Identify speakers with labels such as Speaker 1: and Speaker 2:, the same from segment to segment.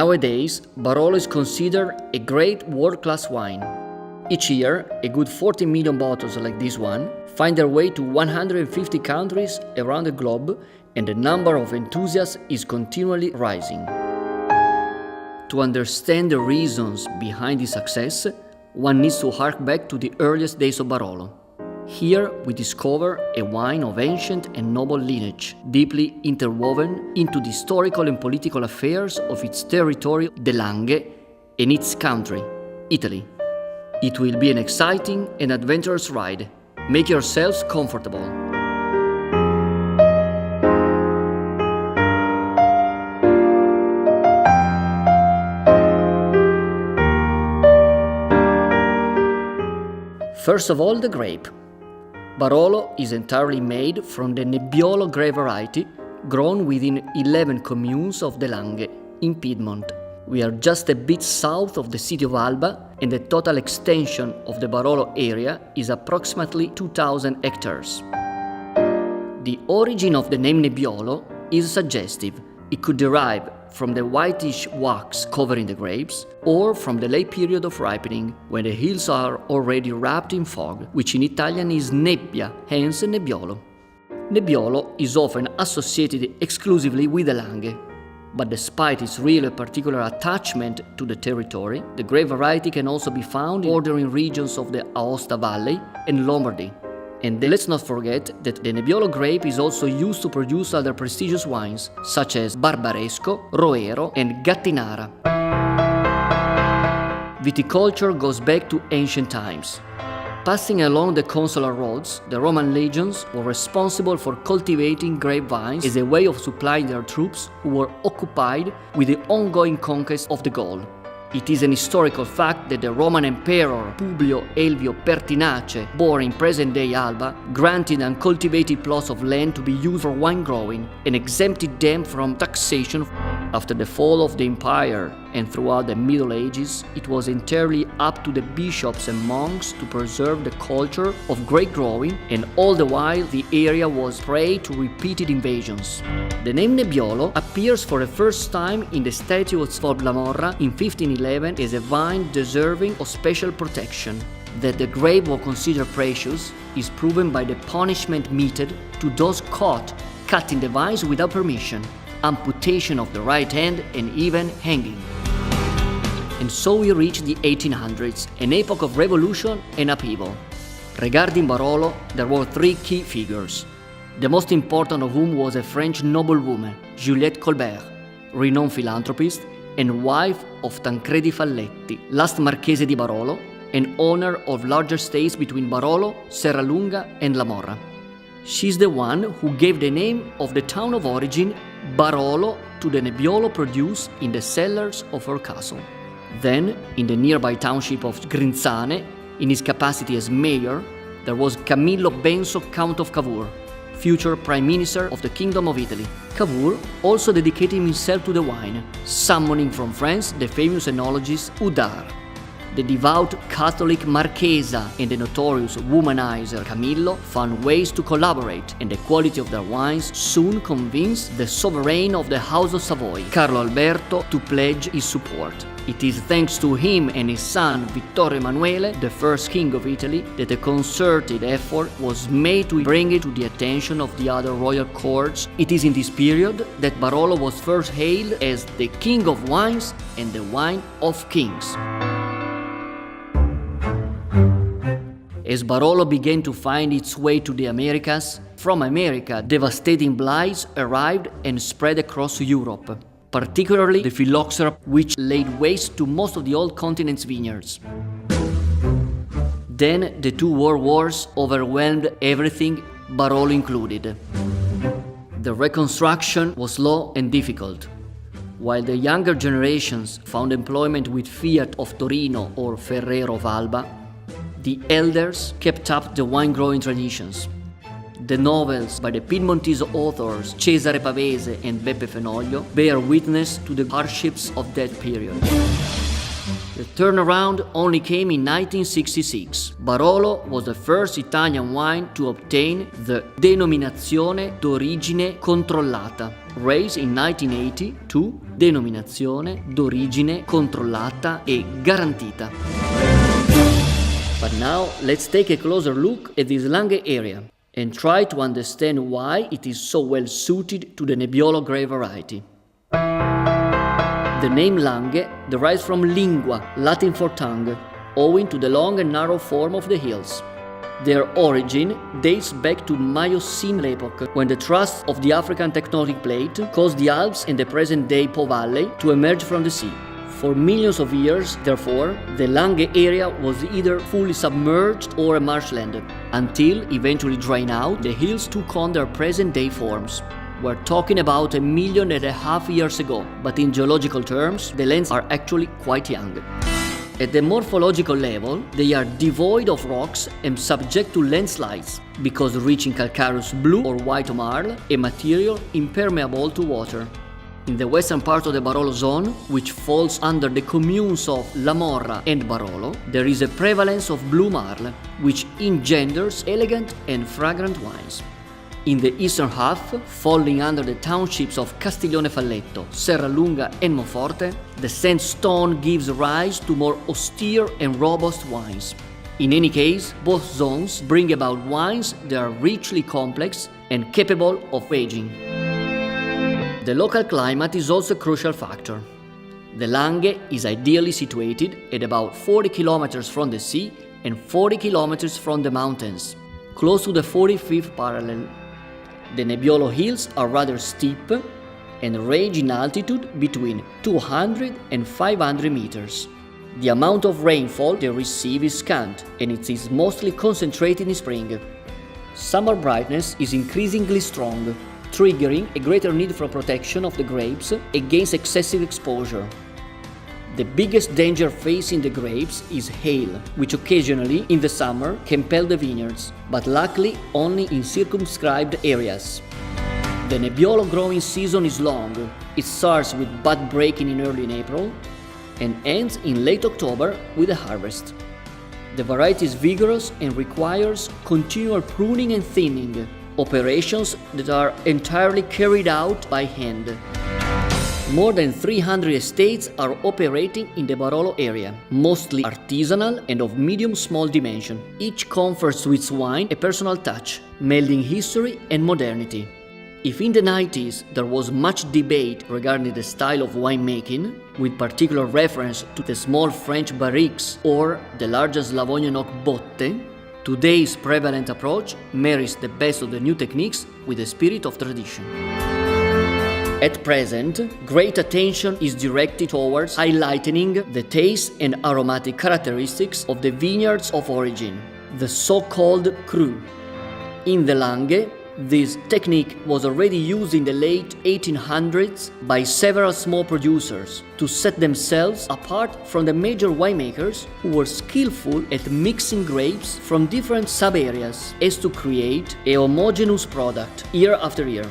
Speaker 1: Nowadays, Barolo is considered a great world-class wine. Each year, a good 40 million bottles like this one find their way to 150 countries around the globe, and the number of enthusiasts is continually rising. To understand the reasons behind this success, one needs to hark back to the earliest days of Barolo. Here we discover a wine of ancient and noble lineage, deeply interwoven into the historical and political affairs of its territory, the Langhe, and its country, Italy. It will be an exciting and adventurous ride. Make yourselves comfortable. First of all, the grape. Barolo is entirely made from the Nebbiolo grape variety, grown within 11 communes of the Langhe, in Piedmont. We are just a bit south of the city of Alba, and the total extension of the Barolo area is approximately 2,000 hectares. The origin of the name Nebbiolo is suggestive. It could derive from the whitish wax covering the grapes, or from the late period of ripening, when the hills are already wrapped in fog, which in Italian is nebbia, hence Nebbiolo. Nebbiolo is often associated exclusively with the Langhe, but despite its really particular attachment to the territory, the grape variety can also be found in bordering regions of the Aosta Valley and Lombardy. And let's not forget that the Nebbiolo grape is also used to produce other prestigious wines, such as Barbaresco, Roero, and Gattinara. Viticulture goes back to ancient times. Passing along the consular roads, the Roman legions were responsible for cultivating grapevines as a way of supplying their troops who were occupied with the ongoing conquest of the Gaul. It is an historical fact that the Roman Emperor Publio Elvio Pertinace, born in present-day Alba, granted uncultivated plots of land to be used for wine growing and exempted them from taxation. After the fall of the empire and throughout the Middle Ages, it was entirely up to the bishops and monks to preserve the culture of grape growing, and all the while the area was prey to repeated invasions. The name Nebbiolo appears for the first time in the Statutes of Glamorra in 1511 as a vine deserving of special protection. That the grape was considered precious is proven by the punishment meted to those caught cutting the vines without permission, amputation of the right hand, and even hanging. And so we reach the 1800s, an epoch of revolution and upheaval. Regarding Barolo, there were three key figures, the most important of whom was a French noblewoman, Juliette Colbert, renowned philanthropist and wife of Tancredi Falletti, last Marchese di Barolo, and owner of larger estates between Barolo, Serralunga, and La Morra. She's the one who gave the name of the town of origin, Barolo, to the Nebbiolo produced in the cellars of her castle. Then, in the nearby township of Grinzane, in his capacity as mayor, there was Camillo Benso, Count of Cavour, future Prime Minister of the Kingdom of Italy. Cavour also dedicated himself to the wine, summoning from France the famous enologist Udard. The devout Catholic Marchesa and the notorious womanizer Camillo found ways to collaborate, and the quality of their wines soon convinced the sovereign of the House of Savoy, Carlo Alberto, to pledge his support. It is thanks to him and his son Vittorio Emanuele, the first king of Italy, that a concerted effort was made to bring it to the attention of the other royal courts. It is in this period that Barolo was first hailed as the king of wines and the wine of kings. As Barolo began to find its way to the Americas, from America, devastating blights arrived and spread across Europe, particularly the phylloxera, which laid waste to most of the old continent's vineyards. Then the two world wars overwhelmed everything, Barolo included. The reconstruction was slow and difficult. While the younger generations found employment with Fiat of Torino or Ferrero of Alba, the elders kept up the wine-growing traditions. The novels by the Piedmontese authors Cesare Pavese and Beppe Fenoglio bear witness to the hardships of that period. The turnaround only came in 1966. Barolo was the first Italian wine to obtain the Denominazione d'origine controllata, raised in 1980 to Denominazione d'origine controllata e garantita. But now let's take a closer look at this Langhe area and try to understand why it is so well suited to the Nebbiolo grape variety. The name Langhe derives from lingua, Latin for tongue, owing to the long and narrow form of the hills. Their origin dates back to Miocene epoch, when the thrust of the African tectonic plate caused the Alps and the present-day Po Valley to emerge from the sea. For millions of years, therefore, the Langhe area was either fully submerged or a marshland, until eventually drying out, the hills took on their present-day forms. We're talking about 1.5 million years ago, but in geological terms, the lands are actually quite young. At the morphological level, they are devoid of rocks and subject to landslides, because rich in calcareous blue or white marl, a material impermeable to water. In the western part of the Barolo zone, which falls under the communes of La Morra and Barolo, there is a prevalence of blue marl, which engenders elegant and fragrant wines. In the eastern half, falling under the townships of Castiglione Falletto, Serralunga and Monforte, the sandstone gives rise to more austere and robust wines. In any case, both zones bring about wines that are richly complex and capable of aging. The local climate is also a crucial factor. The Langhe is ideally situated at about 40 kilometers from the sea and 40 kilometers from the mountains, close to the 45th parallel. The Nebbiolo hills are rather steep and range in altitude between 200 and 500 meters. The amount of rainfall they receive is scant, and it is mostly concentrated in spring. Summer brightness is increasingly strong, triggering a greater need for protection of the grapes against excessive exposure. The biggest danger facing the grapes is hail, which occasionally, in the summer, can pelt the vineyards, but luckily only in circumscribed areas. The Nebbiolo growing season is long. It starts with bud breaking in early April and ends in late October with the harvest. The variety is vigorous and requires continual pruning and thinning, operations that are entirely carried out by hand. More than 300 estates are operating in the Barolo area, mostly artisanal and of medium-small dimension. Each confers to its wine a personal touch, melding history and modernity. If in the 90s there was much debate regarding the style of winemaking, with particular reference to the small French barriques or the larger Slavonian oak botte, today's prevalent approach marries the best of the new techniques with the spirit of tradition. At present, great attention is directed towards highlighting the taste and aromatic characteristics of the vineyards of origin, the so-called cru. In the Langhe, this technique was already used in the late 1800s by several small producers to set themselves apart from the major winemakers who were skillful at mixing grapes from different sub-areas as to create a homogeneous product year after year.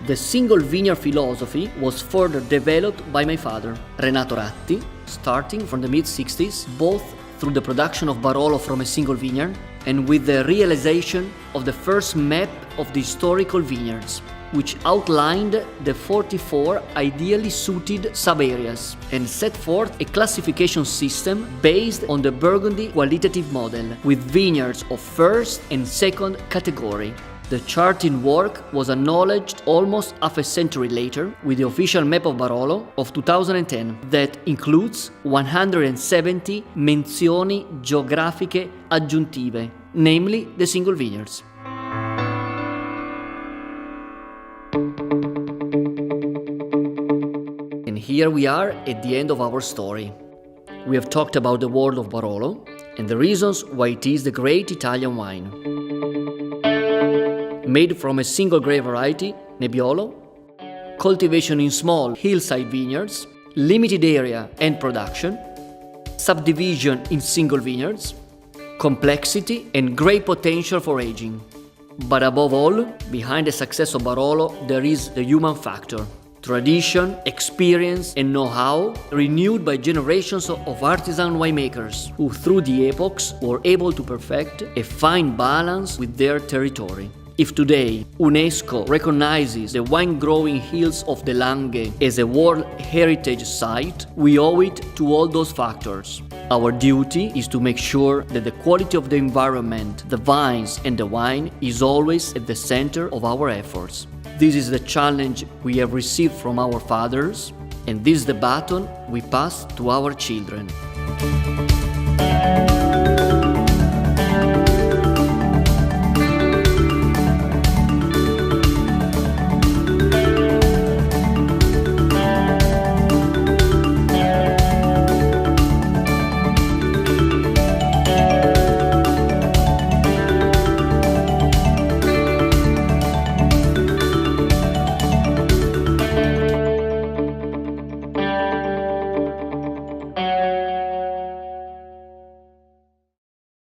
Speaker 1: The single vineyard philosophy was further developed by my father, Renato Ratti, starting from the mid-60s, both through the production of Barolo from a single vineyard and with the realization of the first map of the historical vineyards, which outlined the 44 ideally suited sub-areas and set forth a classification system based on the Burgundy qualitative model, with vineyards of first and second category. The charting work was acknowledged almost half a century later with the official map of Barolo of 2010 that includes 170 menzioni geografiche aggiuntive, namely the single vineyards. And here we are at the end of our story. We have talked about the world of Barolo and the reasons why it is the great Italian wine. Made from a single grape variety, Nebbiolo, cultivation in small hillside vineyards, limited area and production, subdivision in single vineyards, complexity and great potential for aging. But above all, behind the success of Barolo, there is the human factor. Tradition, experience, and know-how renewed by generations of artisan winemakers who through the epochs were able to perfect a fine balance with their territory. If today UNESCO recognizes the wine-growing hills of the Langhe as a World Heritage Site, we owe it to all those factors. Our duty is to make sure that the quality of the environment, the vines and the wine is always at the center of our efforts. This is the challenge we have received from our fathers, and this is the baton we pass to our children.